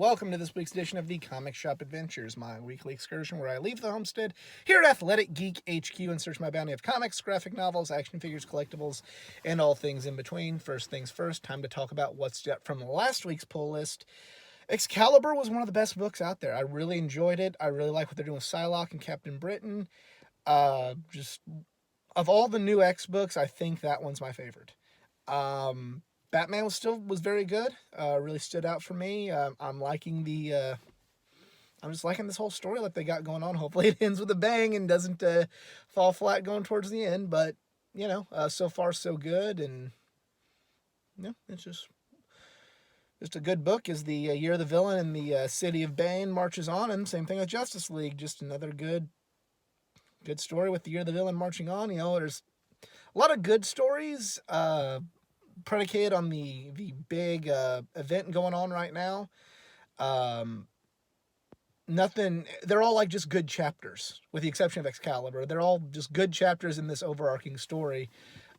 welcome to this week's edition of the Comic Shop Adventures, my weekly excursion where I leave the homestead here at Athletic Geek HQ and search my bounty of comics, graphic novels, action figures, collectibles, and all things in between. First things first, time to talk about what's from last week's pull list. Excalibur was one of the best books out there. I really enjoyed it. I really like what they're doing with Psylocke and Captain Britain. Just of all the new X books, I think that one's my favorite. Batman was very good. Really stood out for me. I'm liking I'm just liking this whole story that they got going on. Hopefully it ends with a bang and doesn't fall flat going towards the end. But so far so good, and it's just a good book as the Year of the Villain and the City of Bane marches on, and same thing with Justice League. Just another good story with the Year of the Villain marching on. There's a lot of good stories predicated on the big event going on right now. They're all like just good chapters, with the exception of Excalibur. They're all just good chapters in this overarching story.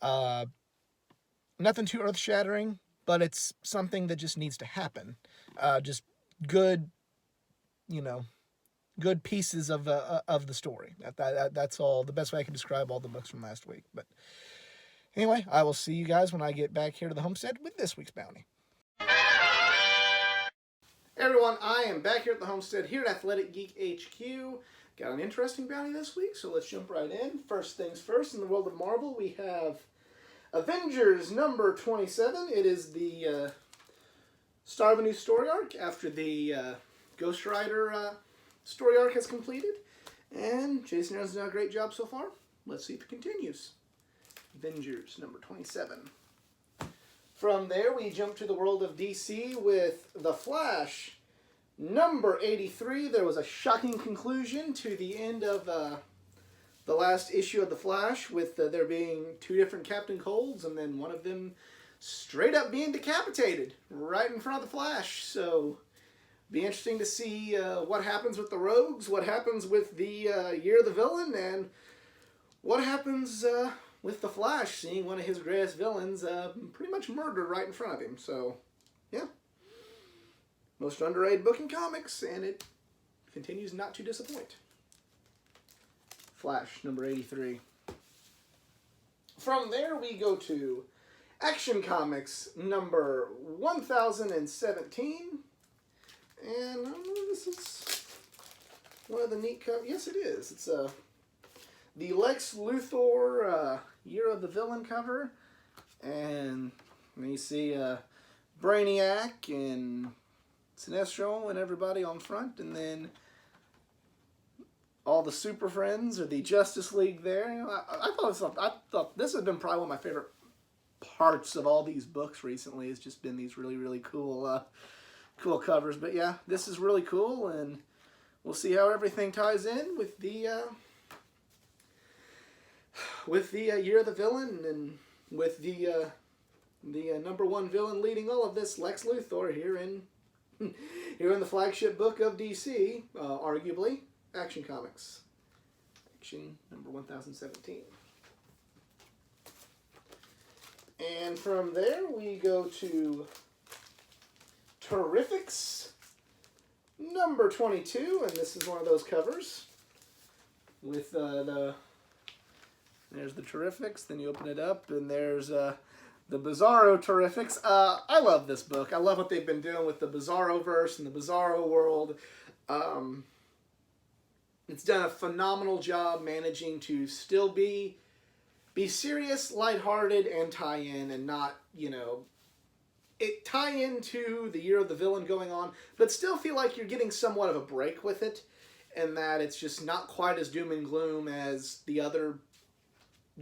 Nothing too earth-shattering, but it's something that just needs to happen. Just good, good pieces of the story. That's all, the best way I can describe all the books from last week. But anyway, I will see you guys when I get back here to the homestead with this week's bounty. Hey everyone, I am back here at the homestead here at Athletic Geek HQ. Got an interesting bounty this week, so let's jump right in. First things first, in the world of Marvel, we have Avengers number 27. It is the start of a new story arc after the Ghost Rider story arc has completed. And Jason Aaron's done a great job so far. Let's see if it continues. Avengers number 27. From there, we jump to the world of DC with The Flash number 83. There was a shocking conclusion to the end of the last issue of The Flash, with there being two different Captain Colds, and then one of them straight up being decapitated right in front of The Flash. So, be interesting to see what happens with the Rogues, what happens with the Year of the Villain, and what happens with The Flash, seeing one of his greatest villains pretty much murdered right in front of him. So, yeah. Most underrated book in comics, and it continues not to disappoint. Flash, number 83. From there, we go to Action Comics, number 1017. And I don't know if this is one of the neat covers. Yes, it is. It's the Lex Luthor Year of the Villain cover. And you see Brainiac and Sinestro and everybody on front, and then all the Super Friends or the Justice League there. I thought this has been probably one of my favorite parts of all these books recently. It's just been these really, really cool covers. But yeah, this is really cool, and we'll see how everything ties in with the Year of the Villain, and with the number one villain leading all of this, Lex Luthor, here in the flagship book of DC, arguably, Action Comics. Action number 1017. And from there, we go to Terrifics number 22, and this is one of those covers with there's the Terrifics, then you open it up, and there's the Bizarro Terrifics. I love this book. I love what they've been doing with the Bizarro-verse and the Bizarro world. It's done a phenomenal job managing to still be serious, lighthearted, and tie in, and not, it tie into the Year of the Villain going on, but still feel like you're getting somewhat of a break with it, and that it's just not quite as doom and gloom as the other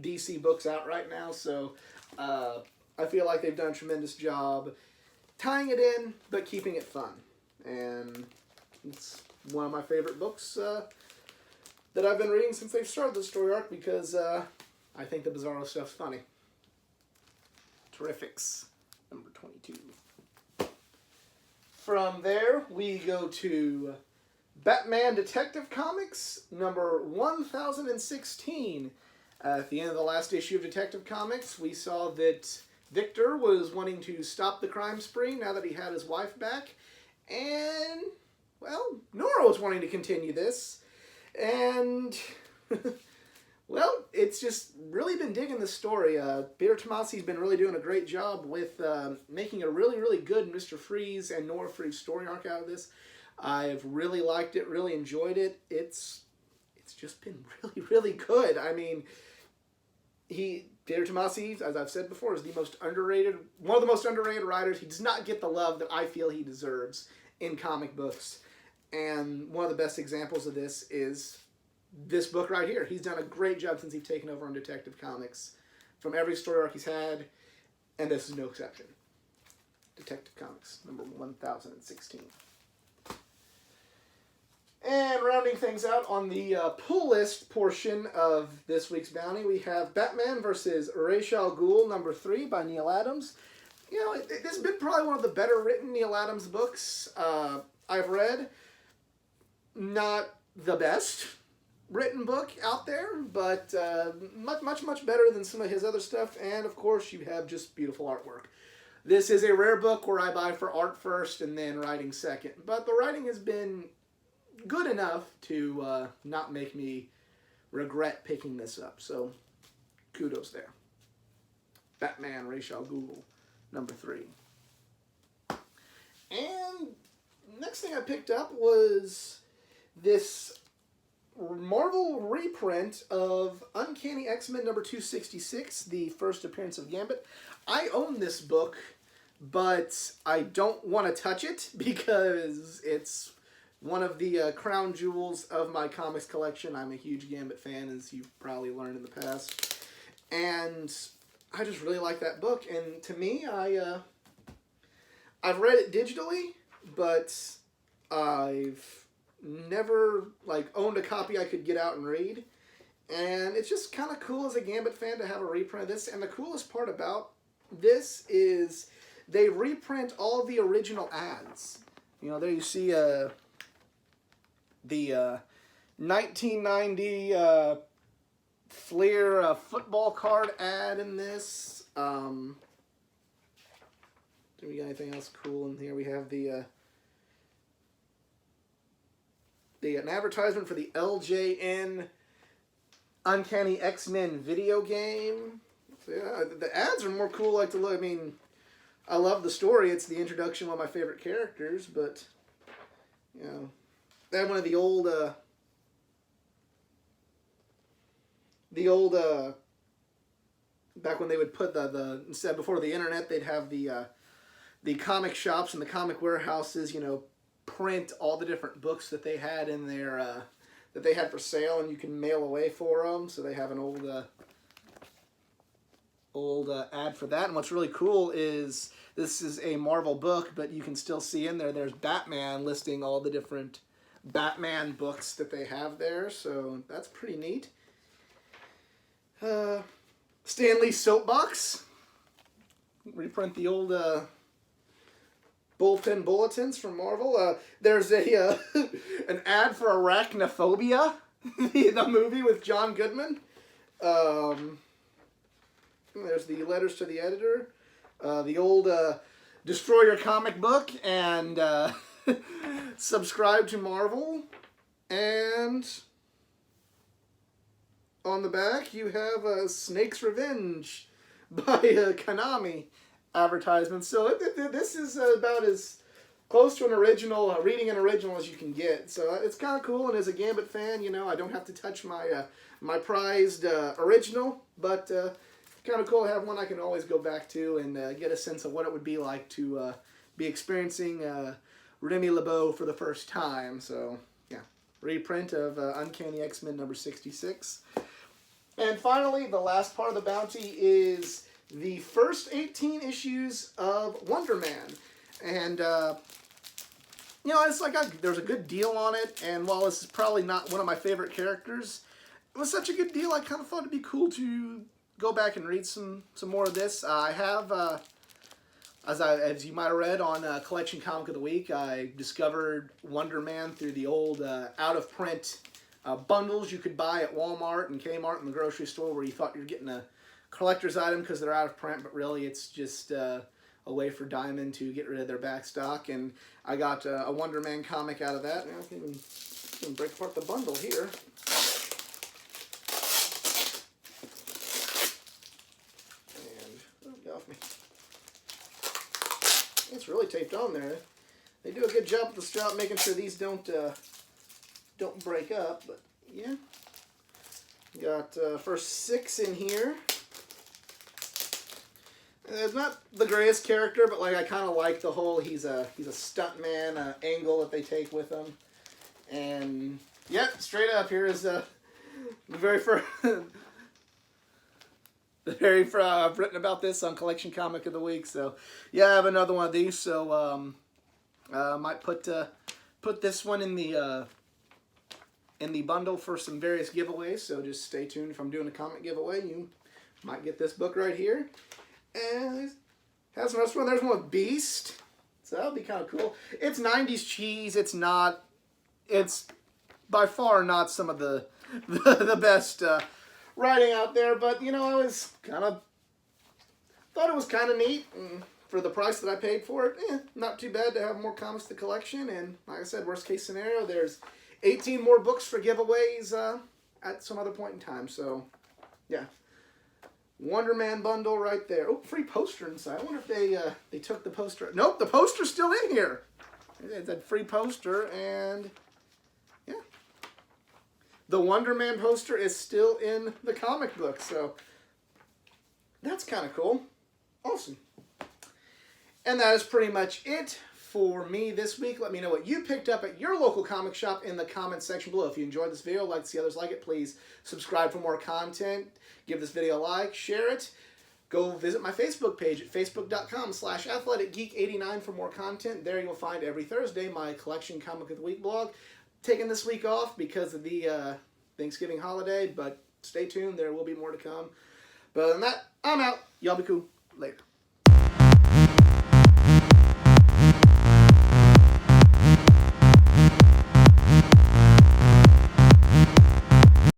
DC books out right now. So I feel like they've done a tremendous job tying it in, but keeping it fun. And it's one of my favorite books that I've been reading since they've started the story arc, because I think the Bizarro stuff's funny. Terrifics, number 22. From there, we go to Batman Detective Comics, number 1016. At the end of the last issue of Detective Comics, we saw that Victor was wanting to stop the crime spree now that he had his wife back, And, well, Nora was wanting to continue this. And, well, it's just really been digging the story. Peter Tomasi's been really doing a great job with making a really, really good Mr. Freeze and Nora Freeze story arc out of this. I've really liked it, really enjoyed it. It's just been really, really good. I mean, Peter Tomasi, as I've said before, is one of the most underrated writers. He does not get the love that I feel he deserves in comic books. And one of the best examples of this is this book right here. He's done a great job since he's taken over on Detective Comics. From every story arc he's had, and this is no exception. Detective Comics, number 1016. And rounding things out on the pull list portion of this week's bounty, we have Batman vs. Ra's al Ghul, number 3 by Neal Adams. You know, this has been probably one of the better written Neal Adams books I've read. Not the best written book out there, but much better than some of his other stuff. And, of course, you have just beautiful artwork. This is a rare book where I buy for art first and then writing second. But the writing has been good enough to not make me regret picking this up. So, kudos there. Batman, Ra's al Ghul, number 3. And next thing I picked up was this Marvel reprint of Uncanny X-Men number 266, the first appearance of Gambit. I own this book, but I don't want to touch it because it's one of the crown jewels of my comics collection. I'm a huge Gambit fan, as you've probably learned in the past. And I just really like that book. And to me, I've read it digitally, but I've never owned a copy I could get out and read. And it's just kind of cool as a Gambit fan to have a reprint of this. And the coolest part about this is they reprint all the original ads. You know, there you see the 1990 Fleer football card ad in this. Do we got anything else cool in here? We have an advertisement for the LJN Uncanny X-Men video game. So yeah, the ads are more cool to look. I mean, I love the story. It's the introduction of one of my favorite characters, but, you know, they had one of the old back when they would put instead before the internet, they'd have the comic shops and the comic warehouses, you know, print all the different books that they had in their that they had for sale, and you can mail away for them. So they have an old ad for that. And what's really cool is this is a Marvel book, but you can still see in there's Batman listing all the different Batman books that they have there. So that's pretty neat. Stan Lee Soapbox. Reprint the old bullpen bulletins from Marvel. There's a an ad for Arachnophobia, the movie with John Goodman. There's the letters to the editor. The old Destroy Your Comic Book and subscribe to Marvel. And on the back you have Snake's Revenge by Konami advertisement. So this is about as close to an original, reading an original as you can get. So it's kind of cool, and as a Gambit fan, you know, I don't have to touch my my prized original, but kind of cool to have one I can always go back to and get a sense of what it would be like to be experiencing Remy LeBeau for the first time. So yeah, reprint of Uncanny X-Men number 66. And finally, the last part of the bounty is the first 18 issues of Wonder Man. And, you know, it's like there's a good deal on it, and while this is probably not one of my favorite characters, it was such a good deal, I kind of thought it'd be cool to go back and read some more of this. I have, as you might have read on Collection Comic of the Week, I discovered Wonder Man through the old out-of-print bundles you could buy at Walmart and Kmart and the grocery store, where you thought you were getting a collector's item because they're out of print, but really it's just a way for Diamond to get rid of their back stock, and I got a Wonder Man comic out of that. Now I can even break apart the bundle here. And, oh, get off me. It's really taped on there. They do a good job with the strap, making sure these don't break up, but yeah. Got first 6 in here. It's not the greatest character, but like I kind of like the whole he's a stuntman angle that they take with him. And yep, straight up here is the very first. I've written about this on Collection Comic of the Week. So yeah, I have another one of these. So might put this one in the bundle for some various giveaways. So just stay tuned. If I'm doing a comic giveaway, you might get this book right here. And has another one. There's one with Beast. So that'll be kind of cool. It's 90s cheese. It's not. It's by far not some of the best writing out there. But you know, I was thought it was kind of neat, and for the price that I paid for it, not too bad to have more comics to collection. And like I said, worst case scenario, there's 18 more books for giveaways at some other point in time. So yeah. Wonder Man bundle right there. Oh, free poster inside. I wonder if they took the poster. Nope, the poster's still in here. It's a free poster, and yeah. The Wonder Man poster is still in the comic book, so that's kind of cool. Awesome. And that is pretty much it for me this week. Let me know what you picked up at your local comic shop in the comments section below. If you enjoyed this video, like to see others like it, please subscribe for more content. Give this video a like, share it. Go visit my Facebook page at facebook.com/athleticgeek89 for more content. There you will find every Thursday my Collection Comic of the Week blog. Taking this week off because of the Thanksgiving holiday, but stay tuned. There will be more to come. But other than that, I'm out. Y'all be cool. Later.